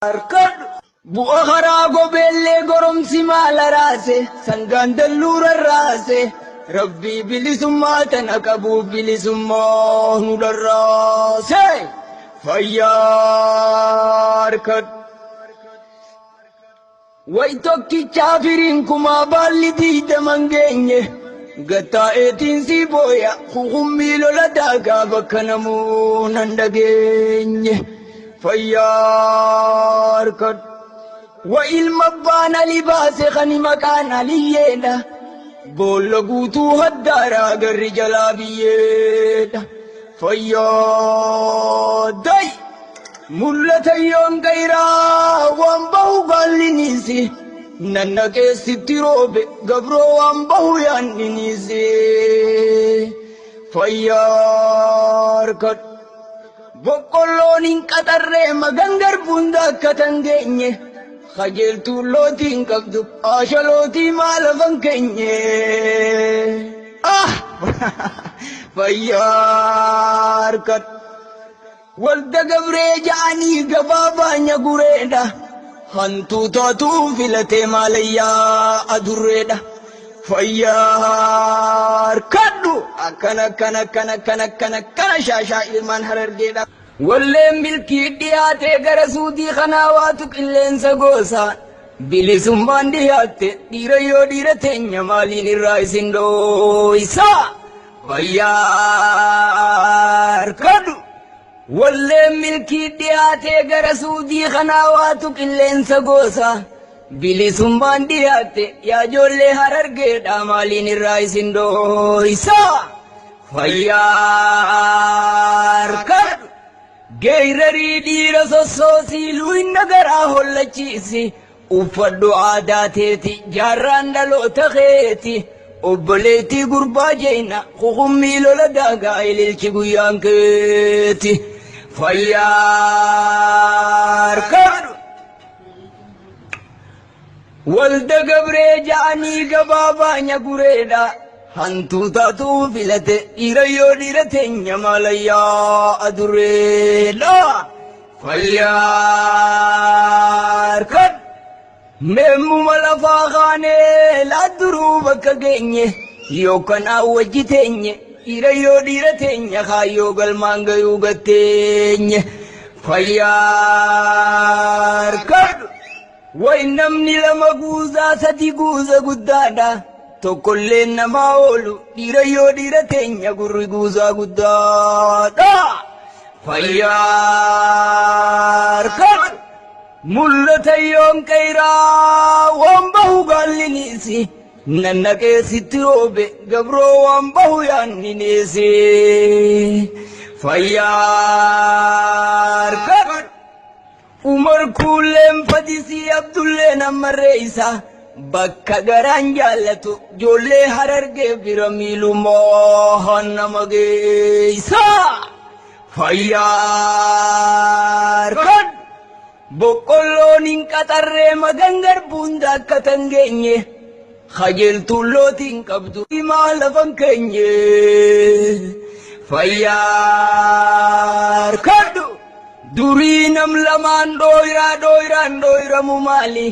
Arkad bu'a karaa gobeellee goromsi maala raase sangaan dalluura raase rabbii bilisummaa tana qabu bilisummaa nu dharraase fayyaa arkad way tokkichaa firiin kumaa baalli diidaman geenye gattaa'eetiin si booya kukummii lola daagaa bakka namuu nan dhageenye fayyaa arkad wa ilma baana libaase kan maqaan aliyyeedha boolla guutuu haddaaraa garri jalaa biyyeedha fayyaa day mul'ata yoon gayraa waan bahu baalliniisi nanna keessatti roobe gabroo waan bahu yaanniniisi fayyaa arkad boqqolloon hin qaxarree magan garbuun akka tangeenye qajeeltuu lootiin qabdu ashalootii maalafan keenye fayyaa arkad walda gabree ja'anii gabaabaanya gureedha hantuu taatuu filatee maalayyaa adurreedha fayyaa arkadhu akkana shaashaa ilmaan harargeedha walleen milkii dhiyaate gara suutii kanaa waatu qilleensa goosaa bilisummaan dhiyaatte dhiira yoo dhiira teenya maaliin irraa isin dhooysaa fayyaa arkadhu walleen milkii dhiyaate gara suutii kanaa waatu qilleensa goosaa bilisummaan dhiyaatte yaa ijoollee harargeedha maaliin irraa isin dhooysaa fayyaa arkadhu geeyrarii dhiira sossoosii luinna garaa hollachiisi uffadhu aadaa teeti jaarraan dhaloota keeti obboleettii gurbaa jeyna kukummii lola daagaa ililchi guyyaan keeti fayyaa arkadhu walda gabree ja'anii gabaabaanya gureedha hantuu taatuu filate dhiira yoo dhiira teenya maalayyaa adurreedha fayyaa arkad meemmuma lafaa kaanee laadduruu bakka geenye yookaan awwajji teenye dhiira yoo dhiira teenya kaayyoo galmaan gayuu gatteenye fayyaa arkad way namni lama guuzaa sadi guuza guddaadha tokkollee namaa oolu dhiira yoo dhiira teenya gurri guuzaa guddaadha fayyaa arkad mul'ata yoon qayraa waan bahu gaalliniisi nanna keessatti roobe gabroo waan bahu yaanniniisi fayyaa arkad umar kuulleen fadisii abdulleen ammarree isaa bakka garaan jaallatu ijoollee harargee bira miilumaa nama geessaa fayyaa arkad boqqolloon hin qaxarree magan garbuun akka tangeenye qajeeltuun lootiin qabdu himaa lafan keenye fayyaa arkadhu durii nam lamaan dhooyraa dhooyramu maali